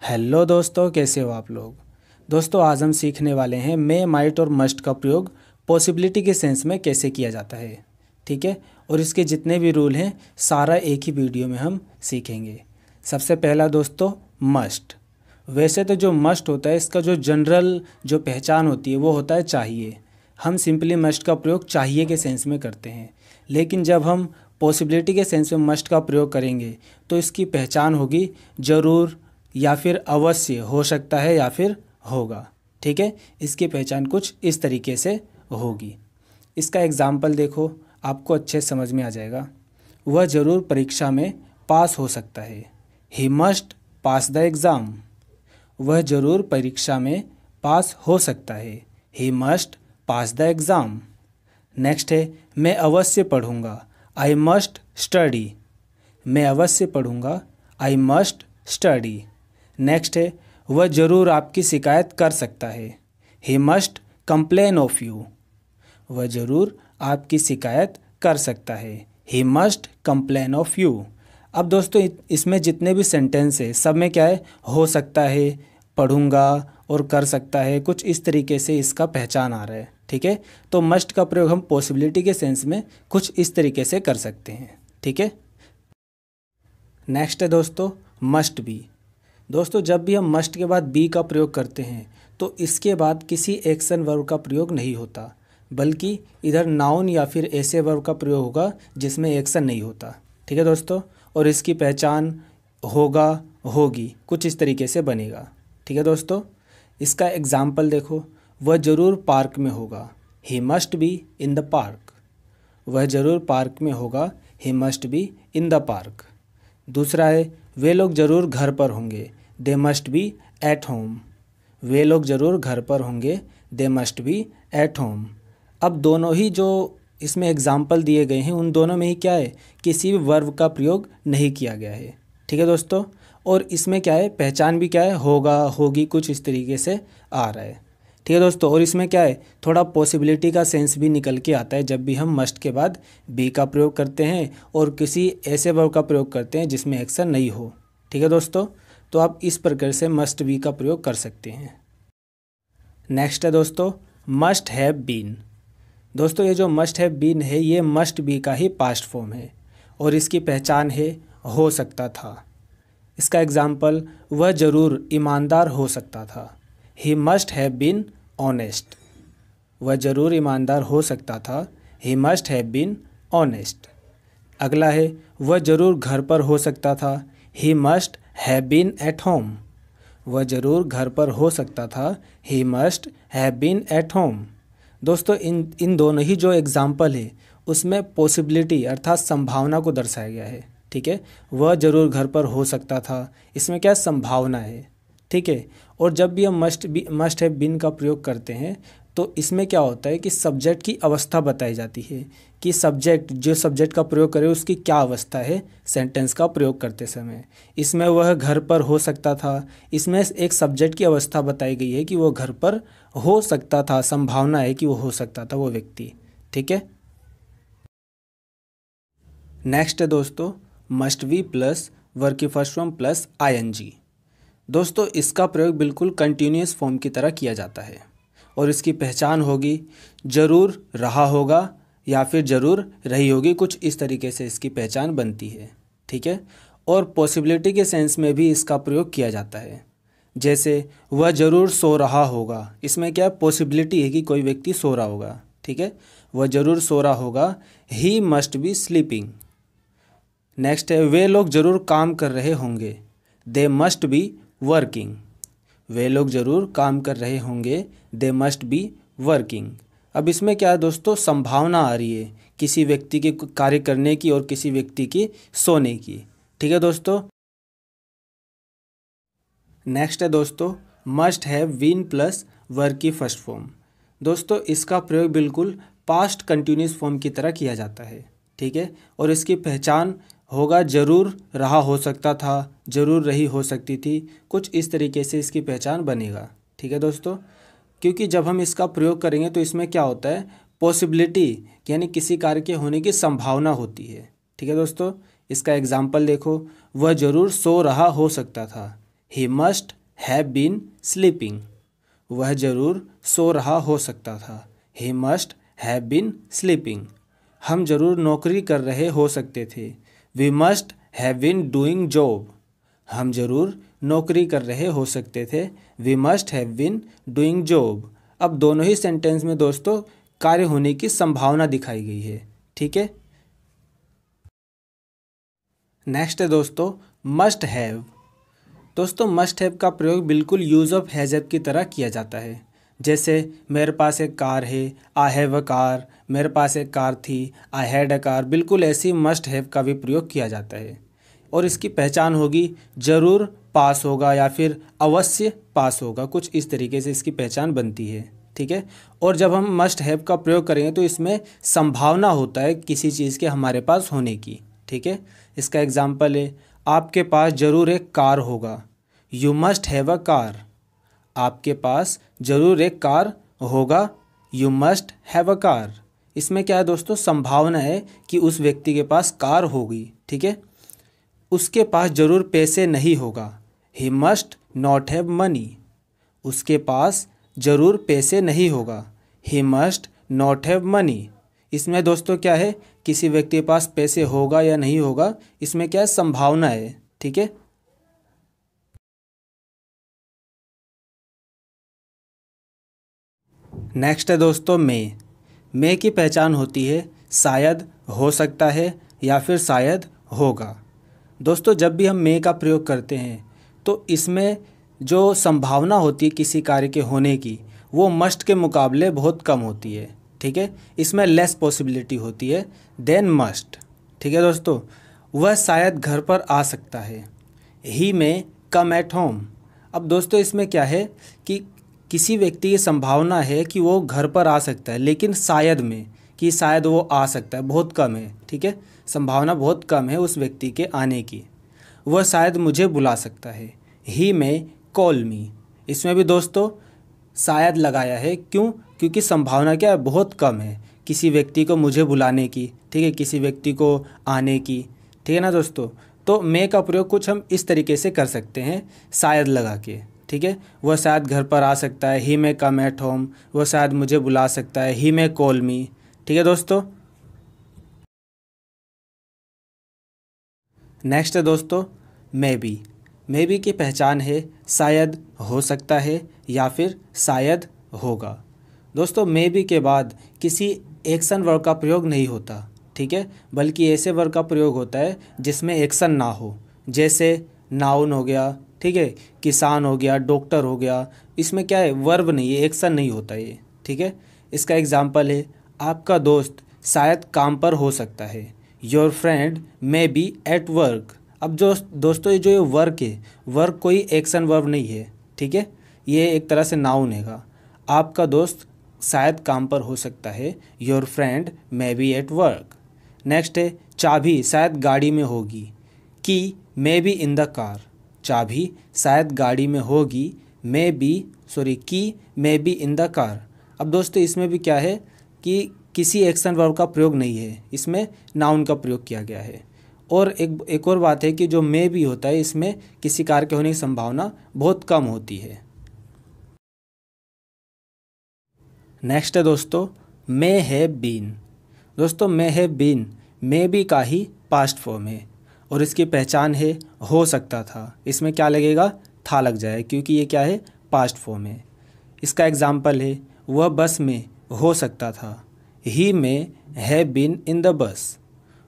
Hello दोस्तों, कैसे हो आप लोग। दोस्तों आज हम सीखने वाले हैं मे, माइट और मस्ट का प्रयोग पॉसिबिलिटी के सेंस में कैसे किया जाता है। ठीक है, और इसके जितने भी रूल हैं सारा एक ही वीडियो में हम सीखेंगे। सबसे पहला दोस्तों मस्ट। वैसे तो जो मस्ट होता है इसका जो जनरल जो पहचान होती है वो होता है चाहिए। हम सिंपली मस्ट का प्रयोग चाहिए के सेंस में करते हैं, लेकिन जब हम पॉसिबिलिटी के सेंस में मस्ट का प्रयोग करेंगे तो इसकी पहचान होगी ज़रूर या फिर अवश्य, हो सकता है या फिर होगा। ठीक है, इसकी पहचान कुछ इस तरीके से होगी। इसका एग्जाम्पल देखो, आपको अच्छे समझ में आ जाएगा। वह ज़रूर परीक्षा में पास हो सकता है। He must pass the exam. वह ज़रूर परीक्षा में पास हो सकता है। He must pass the exam. Next है मैं अवश्य पढ़ूंगा। I must study. मैं अवश्य पढ़ूंगा। I must study. नेक्स्ट है वह ज़रूर आपकी शिकायत कर सकता है। He must complain of you. वह ज़रूर आपकी शिकायत कर सकता है। He must complain of you. अब दोस्तों इसमें जितने भी सेंटेंस है सब में क्या है, हो सकता है, पढ़ूंगा और कर सकता है, कुछ इस तरीके से इसका पहचान आ रहा है। ठीक है, तो मस्ट का प्रयोग हम पॉसिबिलिटी के सेंस में कुछ इस तरीके से कर सकते हैं। ठीक है, नेक्स्ट है दोस्तों मस्ट बी। दोस्तों जब भी हम मस्ट के बाद बी का प्रयोग करते हैं तो इसके बाद किसी एक्शन वर्ब का प्रयोग नहीं होता, बल्कि इधर नाउन या फिर ऐसे वर्ब का प्रयोग होगा जिसमें एक्शन नहीं होता। ठीक है दोस्तों, और इसकी पहचान होगा, होगी, कुछ इस तरीके से बनेगा। ठीक है दोस्तों, इसका एग्जाम्पल देखो, वह ज़रूर पार्क में होगा। He must be in the park. वह ज़रूर पार्क में होगा। He must be in the park. दूसरा है वे लोग ज़रूर घर पर होंगे। They must be at home. वे लोग ज़रूर घर पर होंगे। They must be at home. अब दोनों ही जो इसमें एग्जाम्पल दिए गए हैं उन दोनों में ही क्या है, किसी भी वर्ब का प्रयोग नहीं किया गया है। ठीक है दोस्तों, और इसमें क्या है, पहचान भी क्या है, होगा, होगी, कुछ इस तरीके से आ रहा है। ठीक है दोस्तों, और इसमें क्या है, थोड़ा पॉसिबिलिटी का सेंस भी निकल के आता है जब भी हम मस्ट के बाद बी का प्रयोग करते हैं और किसी ऐसे वर्ब का प्रयोग करते हैं जिसमें एक्शन नहीं हो। ठीक है दोस्तों, तो आप इस प्रकार से मस्ट बी का प्रयोग कर सकते हैं। नेक्स्ट है दोस्तों मस्ट हैव बीन। दोस्तों ये जो मस्ट हैव बीन है ये मस्ट बी का ही पास्ट फॉर्म है और इसकी पहचान है हो सकता था। इसका एग्जाम्पल वह ज़रूर ईमानदार हो सकता था। He must have been honest. वह ज़रूर ईमानदार हो सकता था। He must have been honest. अगला है वह ज़रूर घर पर हो सकता था। He must have been at home. वह ज़रूर घर पर हो सकता था। He must have been at home. दोस्तों इन दोनों ही जो एग्जाम्पल है उसमें पॉसिबिलिटी अर्थात संभावना को दर्शाया गया है। ठीक है, वह ज़रूर घर पर हो सकता था, इसमें क्या संभावना है। ठीक है, और जब भी हम मस्ट हैव बीन का प्रयोग करते हैं तो इसमें क्या होता है कि सब्जेक्ट की अवस्था बताई जाती है कि जो सब्जेक्ट का प्रयोग करे उसकी क्या अवस्था है सेंटेंस का प्रयोग करते समय। इसमें वह घर पर हो सकता था, इसमें एक सब्जेक्ट की अवस्था बताई गई है कि वो घर पर हो सकता था, संभावना है कि वो हो सकता था वो व्यक्ति। ठीक है, नेक्स्ट है दोस्तों मस्ट बी प्लस वर्ब की फर्स्ट फॉर्म प्लस आईएनजी। दोस्तों इसका प्रयोग बिल्कुल कंटिन्यूअस फॉर्म की तरह किया जाता है और इसकी पहचान होगी ज़रूर रहा होगा या फिर ज़रूर रही होगी, कुछ इस तरीके से इसकी पहचान बनती है। ठीक है, और पॉसिबिलिटी के सेंस में भी इसका प्रयोग किया जाता है। जैसे वह ज़रूर सो रहा होगा, इसमें क्या पॉसिबिलिटी है कि कोई व्यक्ति सो रहा होगा। ठीक है, वह ज़रूर सो रहा होगा। He must be sleeping. Next है वे लोग ज़रूर काम कर रहे होंगे। They must be working. वे लोग ज़रूर काम कर रहे होंगे। They must be working. अब इसमें क्या है दोस्तों, संभावना आ रही है किसी व्यक्ति के कार्य करने की और किसी व्यक्ति की सोने की। ठीक है दोस्तों, नेक्स्ट है दोस्तों must have been plus verb की फर्स्ट फॉर्म। दोस्तों इसका प्रयोग बिल्कुल पास्ट कंटिन्यूअस फॉर्म की तरह किया जाता है। ठीक है, और इसकी पहचान होगा ज़रूर रहा हो सकता था, ज़रूर रही हो सकती थी, कुछ इस तरीके से इसकी पहचान बनेगा। ठीक है दोस्तों, क्योंकि जब हम इसका प्रयोग करेंगे तो इसमें क्या होता है, पॉसिबिलिटी यानी किसी कार्य के होने की संभावना होती है। ठीक है दोस्तों, इसका एग्जाम्पल देखो, वह ज़रूर सो रहा हो सकता था। He must have been sleeping. वह जरूर सो रहा हो सकता था। He must have been sleeping. हम जरूर नौकरी कर रहे हो सकते थे। We must have been doing job. हम जरूर नौकरी कर रहे हो सकते थे। We must have been doing job. अब दोनों ही सेंटेंस में दोस्तों कार्य होने की संभावना दिखाई गई है। ठीक है। नेक्स्ट है दोस्तों मस्ट हैव। दोस्तों मस्ट हैव का प्रयोग बिल्कुल यूज़ ऑफ हैज़ की तरह किया जाता है। जैसे मेरे पास एक कार है, आई हैव अ कार। मेरे पास एक कार थी, आई हैड अ कार। बिल्कुल ऐसी मस्ट हैव का भी प्रयोग किया जाता है। और इसकी पहचान होगी ज़रूर पास होगा या फिर अवश्य पास होगा, कुछ इस तरीके से इसकी पहचान बनती है। ठीक है। और जब हम मस्ट हैव का प्रयोग करेंगे तो इसमें संभावना होता है किसी चीज़ के हमारे पास होने की। ठीक है। इसका एग्जाम्पल है आपके पास ज़रूर एक कार होगा। You must have a car. आपके पास ज़रूर एक कार होगा। You must have a car. इसमें क्या है दोस्तों, संभावना है कि उस व्यक्ति के पास कार होगी। ठीक है। उसके पास ज़रूर पैसे नहीं होगा। He must not have money. उसके पास ज़रूर पैसे नहीं होगा। He must not have money. इसमें दोस्तों क्या है, किसी व्यक्ति के पास पैसे होगा या नहीं होगा, इसमें क्या है, संभावना है। ठीक है। नेक्स्ट है दोस्तों मे की पहचान होती है शायद, हो सकता है या फिर शायद होगा। दोस्तों जब भी हम मे का प्रयोग करते हैं तो इसमें जो संभावना होती है किसी कार्य के होने की वो मस्ट के मुकाबले बहुत कम होती है। ठीक है। इसमें लेस पॉसिबिलिटी होती है देन मस्ट। ठीक है दोस्तों। वह शायद घर पर आ सकता है। ही में कम एट होम। अब दोस्तों इसमें क्या है कि किसी व्यक्ति की संभावना है कि वो घर पर आ सकता है, लेकिन शायद में कि शायद वो आ सकता है बहुत कम है। ठीक है। संभावना बहुत कम है उस व्यक्ति के आने की। वह शायद मुझे बुला सकता है। ही में कॉल मी। इसमें भी दोस्तों शायद लगाया है। क्यों? क्योंकि संभावना क्या है, बहुत कम है किसी व्यक्ति को मुझे बुलाने की। ठीक है। किसी व्यक्ति को आने की। ठीक है ना दोस्तों। तो मे का प्रयोग कुछ हम इस तरीके से कर सकते हैं शायद लगा के। ठीक है। वह शायद घर पर आ सकता है। ही में कम एट होम। वह शायद मुझे बुला सकता है। ही में कॉल मी। ठीक है दोस्तों। नेक्स्ट है दोस्तों मे बी की पहचान है शायद, हो सकता है या फिर शायद होगा। दोस्तों मे बी के बाद किसी एक्शन वर्ब का प्रयोग नहीं होता। ठीक है। बल्कि ऐसे वर्ब का प्रयोग होता है जिसमें एक्शन ना हो। जैसे नाउन हो गया। ठीक है। किसान हो गया, डॉक्टर हो गया। इसमें क्या है, वर्ब नहीं है, एक्शन नहीं होता ये। ठीक है। इसका एग्जाम्पल है आपका दोस्त शायद काम पर हो सकता है। Your friend may be at work. अब जो दोस्तों ये जो ये वर्क है, वर्क कोई एक्शन वर्ब नहीं है। ठीक है। ये एक तरह से नाउन हैगा। आपका दोस्त शायद काम पर हो सकता है। Your friend may be at work. Next है चाबी शायद गाड़ी में होगी। की may be in the car. चाबी शायद गाड़ी में होगी। की may be in the car. अब दोस्तों इसमें भी क्या है कि किसी एक्शन वर्ब का प्रयोग नहीं है, इसमें नाउन का प्रयोग किया गया है। और एक और बात है कि जो मे बी होता है इसमें किसी कार्य के होने की संभावना बहुत कम होती है। नेक्स्ट है दोस्तों मे हैव बीन। दोस्तों may have been may be का ही पास्ट फॉर्म है और इसकी पहचान है हो सकता था। इसमें क्या लगेगा, था लग जाए, क्योंकि ये क्या है, पास्ट फॉर्म है। इसका एग्जाम्पल है वह बस में हो सकता था। He may have been in the बस।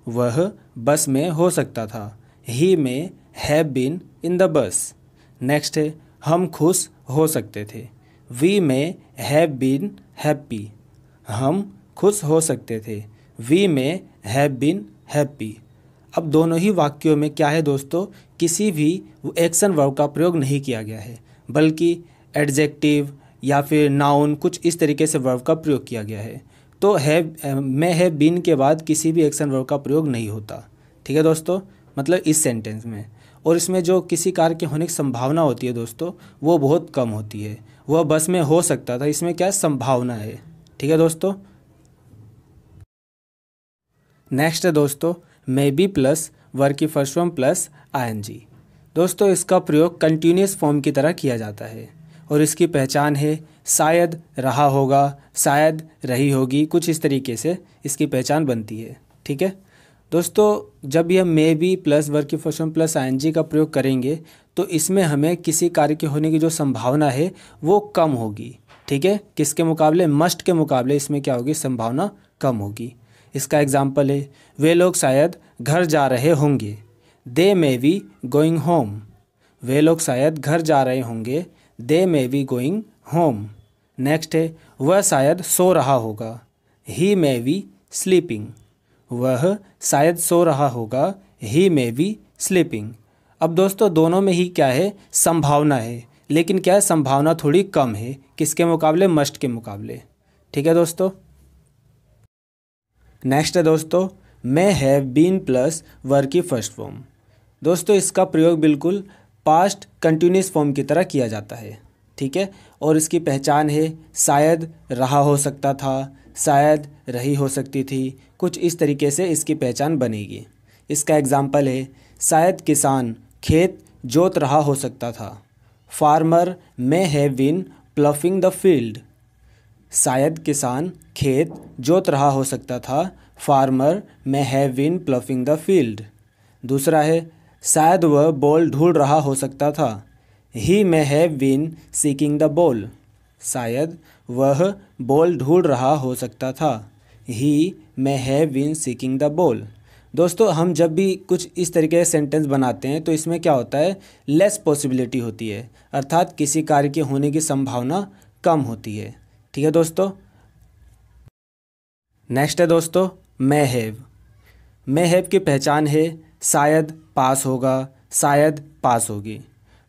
वह बस में हो सकता था। He may have been in the bus. Next है हम खुश हो सकते थे। वी में हैव बीन हैप्पी। हम खुश हो सकते थे। वी में हैव बीन हैप्पी। अब दोनों ही वाक्यों में क्या है दोस्तों, किसी भी एक्शन वर्ब का प्रयोग नहीं किया गया है, बल्कि एडजेक्टिव या फिर नाउन कुछ इस तरीके से वर्ब का प्रयोग किया गया है। तो मे हैव बीन के बाद किसी भी एक्शन वर्ब का प्रयोग नहीं होता। ठीक है दोस्तों, मतलब इस सेंटेंस में। और इसमें जो किसी कार्य के होने की संभावना होती है दोस्तों, वो बहुत कम होती है। वह बस में हो सकता था, इसमें क्या संभावना है। ठीक है दोस्तों। नेक्स्ट है दोस्तों मे बी प्लस वर्ब की फर्स्ट फॉर्म प्लस आईएनजी। दोस्तों इसका प्रयोग कंटिन्यूअस फॉर्म की तरह किया जाता है और इसकी पहचान है शायद रहा होगा, शायद रही होगी, कुछ इस तरीके से इसकी पहचान बनती है। ठीक है दोस्तों, जब यह मे बी प्लस वर्ब की फर्स्ट फॉर्म प्लस आईएनजी का प्रयोग करेंगे तो इसमें हमें किसी कार्य के होने की जो संभावना है वो कम होगी। ठीक है, किसके मुकाबले? मस्ट के मुकाबले इसमें क्या होगी? संभावना कम होगी। इसका एग्जाम्पल है वे लोग शायद घर जा रहे होंगे, they may be going home. वे लोग शायद घर जा रहे होंगे, they may be going home. Next है वह शायद सो रहा होगा, ही मे बी स्लीपिंग। वह शायद सो रहा होगा, ही मे बी स्लीपिंग। अब दोस्तों दोनों में ही क्या है? संभावना है, लेकिन क्या है? संभावना थोड़ी कम है, किसके मुकाबले? मस्ट के मुकाबले। ठीक है दोस्तों। नेक्स्ट है दोस्तों may have been plus verb की फर्स्ट फॉर्म। दोस्तों इसका प्रयोग बिल्कुल पास्ट कंटिन्यूअस फॉर्म की तरह किया जाता है। ठीक है, और इसकी पहचान है शायद रहा हो सकता था, शायद रही हो सकती थी, कुछ इस तरीके से इसकी पहचान बनेगी। इसका एग्जाम्पल है शायद किसान खेत जोत रहा हो सकता था, farmer may have been ploughing the field. शायद किसान खेत जोत रहा हो सकता था, farmer may have been ploughing the field. दूसरा है शायद वह बॉल ढूंढ रहा हो सकता था, he may have been seeking the ball. शायद वह बॉल ढूंढ रहा हो सकता था, he may have been seeking the ball. दोस्तों हम जब भी कुछ इस तरीके से सेंटेंस बनाते हैं तो इसमें क्या होता है? लेस पॉसिबिलिटी होती है, अर्थात किसी कार्य के होने की संभावना कम होती है। ठीक है दोस्तों। नेक्स्ट है दोस्तों मे हैव। मे हैव की पहचान है शायद पास होगा, शायद पास होगी।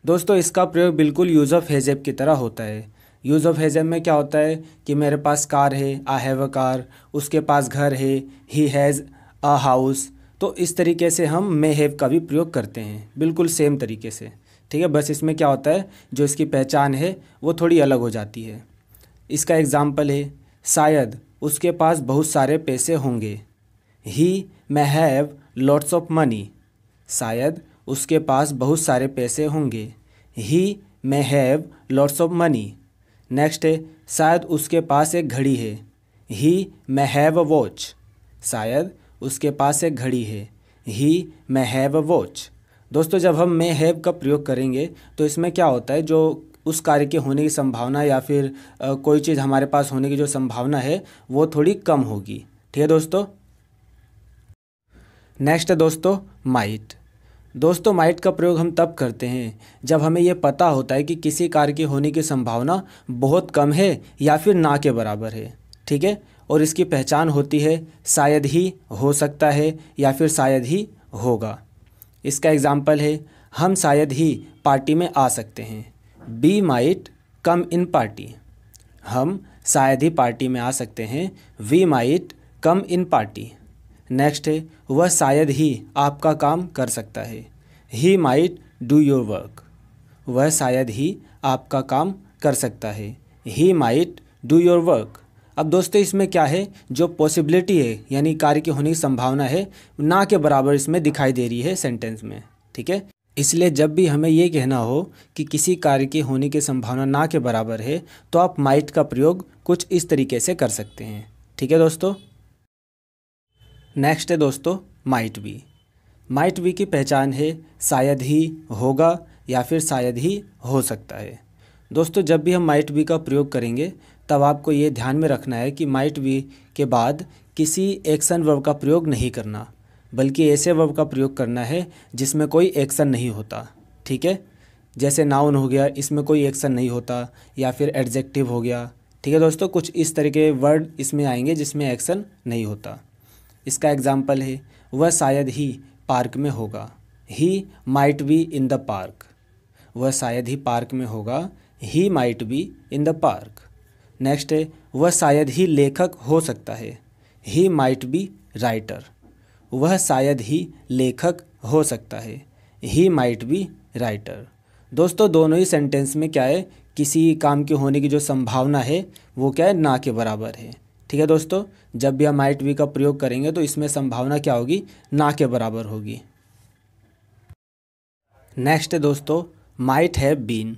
दोस्तों इसका प्रयोग बिल्कुल यूज़ ऑफ हैज़ की तरह होता है। यूज़ ऑफ हैज़ में क्या होता है कि मेरे पास कार है, आई हैव अ कार, उसके पास घर है, ही हैज़ अ हाउस। तो इस तरीके से हम मे हैव का भी प्रयोग करते हैं, बिल्कुल सेम तरीके से। ठीक है, बस इसमें क्या होता है जो इसकी पहचान है वो थोड़ी अलग हो जाती है। इसका एग्जाम्पल है शायद उसके पास बहुत सारे पैसे होंगे, he may have lots of money. शायद उसके पास बहुत सारे पैसे होंगे, he may have lots of money. Next है शायद उसके पास एक घड़ी है, ही मे हैव अ वॉच। शायद उसके पास एक घड़ी है, ही मे हैव अ वॉच। दोस्तों जब हम मे हैव का प्रयोग करेंगे तो इसमें क्या होता है, जो उस कार्य के होने की संभावना या फिर कोई चीज़ हमारे पास होने की जो संभावना है वो थोड़ी कम होगी। ठीक है दोस्तों। नेक्स्ट है दोस्तों माइट। दोस्तों माइट का प्रयोग हम तब करते हैं जब हमें ये पता होता है कि किसी कार्य के होने की संभावना बहुत कम है या फिर ना के बराबर है। ठीक है, और इसकी पहचान होती है शायद ही हो सकता है या फिर शायद ही होगा। इसका एग्जाम्पल है हम शायद ही पार्टी में आ सकते हैं, we might come in party. हम शायद ही पार्टी में आ सकते हैं, we might come in party. Next है वह शायद ही आपका काम कर सकता है, he might do your work. वह शायद ही आपका काम कर सकता है, he might do your work. अब दोस्तों इसमें क्या है, जो पॉसिबिलिटी है यानी कार्य के होने की संभावना है ना के बराबर इसमें दिखाई दे रही है सेंटेंस में। ठीक है, इसलिए जब भी हमें ये कहना हो कि किसी कार्य के होने की संभावना ना के बराबर है तो आप माइट का प्रयोग कुछ इस तरीके से कर सकते हैं। ठीक है दोस्तों। नेक्स्ट है दोस्तों माइट बी। माइट बी की पहचान है शायद ही होगा या फिर शायद ही हो सकता है। दोस्तों जब भी हम माइट बी का प्रयोग करेंगे तब आपको ये ध्यान में रखना है कि माइट बी के बाद किसी एक्शन वर्ब का प्रयोग नहीं करना, बल्कि ऐसे वर्ब का प्रयोग करना है जिसमें कोई एक्शन नहीं होता। ठीक है, जैसे नाउन हो गया, इसमें कोई एक्शन नहीं होता, या फिर एडजेक्टिव हो गया। ठीक है दोस्तों, कुछ इस तरह के वर्ड इसमें आएंगे जिसमें एक्शन नहीं होता। इसका एग्जाम्पल है वह शायद ही पार्क में होगा, he might be in the park. वह शायद ही पार्क में होगा, he might be in the park. Next है वह शायद ही लेखक हो सकता है, ही माइट बी राइटर। वह शायद ही लेखक हो सकता है, ही माइट बी राइटर। दोस्तों दोनों ही सेंटेंस में क्या है, किसी काम के होने की जो संभावना है वो क्या है, ना के बराबर है। ठीक है दोस्तों, जब भी हम माइट बी का प्रयोग करेंगे तो इसमें संभावना क्या होगी, ना के बराबर होगी। नेक्स्ट है दोस्तों माइट हैव बीन।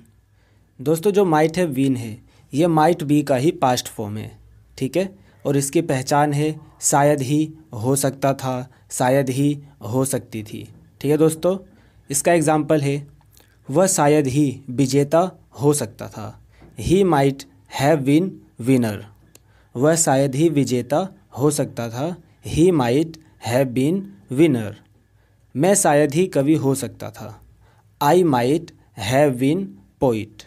दोस्तों जो माइट हैव बीन है ये माइट बी का ही पास्ट फॉर्म है, ठीक है। और इसकी पहचान है शायद ही, हो सकता था, शायद ही हो सकती थी, ठीक है दोस्तों। इसका एग्जाम्पल है वह शायद ही विजेता हो सकता था। He might have been winner. वह शायद ही विजेता हो सकता था। He might have been winner. मैं शायद ही कवि हो सकता था। I might have been poet.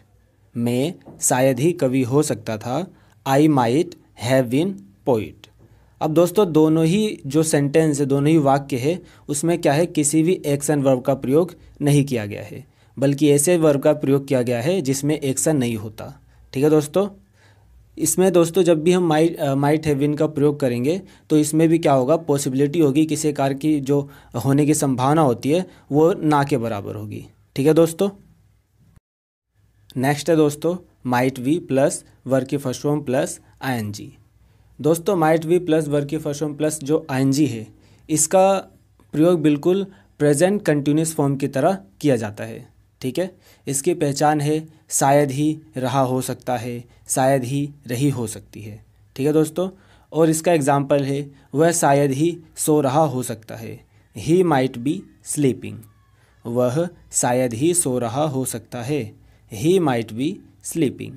मैं शायद ही कवि हो सकता था। I might have been poet. अब दोस्तों दोनों ही जो सेंटेंस है, दोनों ही वाक्य है, उसमें क्या है, किसी भी एक्शन वर्ब का प्रयोग नहीं किया गया है, बल्कि ऐसे वर्ब का प्रयोग किया गया है जिसमें एक्शन नहीं होता, ठीक है दोस्तों। इसमें दोस्तों जब भी हम माइट हैव बीन का प्रयोग करेंगे तो इसमें भी क्या होगा, पॉसिबिलिटी होगी, किसी कार्य की जो होने की संभावना होती है वो ना के बराबर होगी, ठीक है दोस्तों। नेक्स्ट है दोस्तों माइट बी प्लस वर्ब की फर्स्ट फॉर्म प्लस आईएनजी। दोस्तों माइट बी प्लस वर्ब की फर्स्ट फॉर्म प्लस जो आईएनजी है, इसका प्रयोग बिल्कुल प्रेजेंट कंटिन्यूस फॉर्म की तरह किया जाता है, ठीक है। इसकी पहचान है शायद ही रहा हो सकता है, शायद ही रही हो सकती है, ठीक है दोस्तों। और इसका एग्जाम्पल है वह शायद ही सो रहा हो सकता है। He might be sleeping. वह शायद ही सो रहा हो सकता है। He might be sleeping.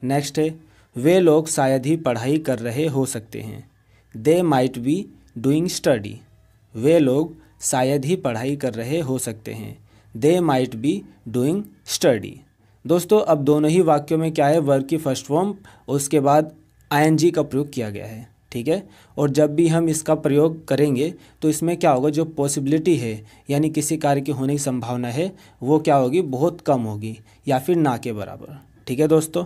Next है वे लोग शायद ही पढ़ाई कर रहे हो सकते हैं। They might be doing study. वे लोग शायद ही पढ़ाई कर रहे हो सकते हैं। They might be doing study. दोस्तों अब दोनों ही वाक्यों में क्या है, वर्ब की फर्स्ट फॉर्म उसके बाद आईएनजी का प्रयोग किया गया है, ठीक है। और जब भी हम इसका प्रयोग करेंगे तो इसमें क्या होगा, जो पॉसिबिलिटी है यानी किसी कार्य के होने की संभावना है वो क्या होगी, बहुत कम होगी या फिर ना के बराबर, ठीक है दोस्तों।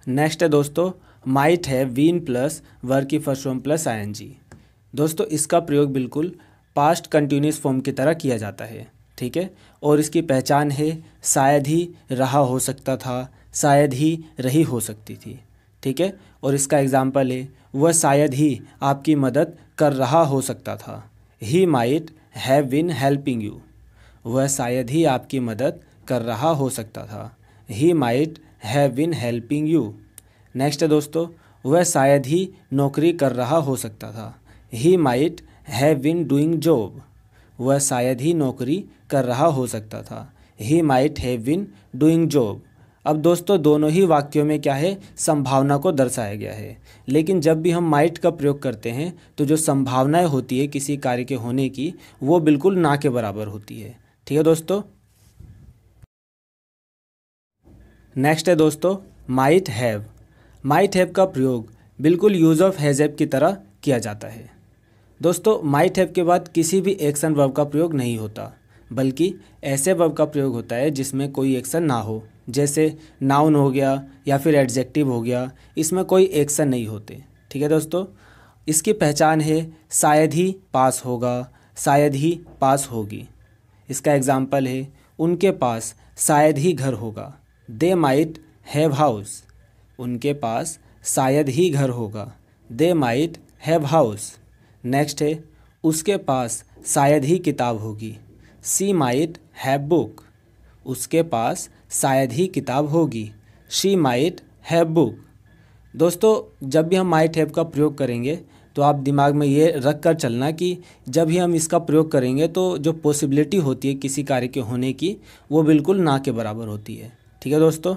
नेक्स्ट है दोस्तों might have been plus verb की फर्स्ट फॉर्म प्लस आईएनजी। दोस्तों इसका प्रयोग बिल्कुल पास्ट कंटिन्यूस फॉर्म की तरह किया जाता है, ठीक है। और इसकी पहचान है शायद ही रहा हो सकता था, शायद ही रही हो सकती थी, ठीक है। और इसका एग्जाम्पल है वह शायद ही आपकी मदद कर रहा हो सकता था। He might have been helping you. वह शायद ही आपकी मदद कर रहा हो सकता था। He might have been helping you. Next है दोस्तों वह शायद ही नौकरी कर रहा हो सकता था। He might have been doing job. वह शायद ही नौकरी कर रहा हो सकता था। He might have been doing job. अब दोस्तों दोनों ही वाक्यों में क्या है, संभावना को दर्शाया गया है। लेकिन जब भी हम माइट का प्रयोग करते हैं तो जो संभावनाएं होती है किसी कार्य के होने की वो बिल्कुल ना के बराबर होती है, ठीक है दोस्तों। नेक्स्ट है दोस्तों माइट हैव। माइट हैव का प्रयोग बिल्कुल यूज ऑफ हैज हैव की तरह किया जाता है। दोस्तों माइट हैव के बाद किसी भी एक्शन वर्ब का प्रयोग नहीं होता, बल्कि ऐसे वर्ब का प्रयोग होता है जिसमें कोई एक्शन ना हो, जैसे नाउन हो गया या फिर एडजेक्टिव हो गया, इसमें कोई एक्शन नहीं होते, ठीक है दोस्तों। इसकी पहचान है शायद ही पास होगा, शायद ही पास होगी। इसका एग्जाम्पल है उनके पास शायद ही घर होगा। They might have house. उनके पास शायद ही घर होगा। They might have house. Next है उसके पास शायद ही किताब होगी। She might have book. उसके पास शायद ही किताब होगी। She might have book. दोस्तों जब भी हम माइट हैव का प्रयोग करेंगे तो आप दिमाग में ये रख कर चलना कि जब भी हम इसका प्रयोग करेंगे तो जो पॉसिबिलिटी होती है किसी कार्य के होने की वो बिल्कुल ना के बराबर होती है, ठीक है दोस्तों।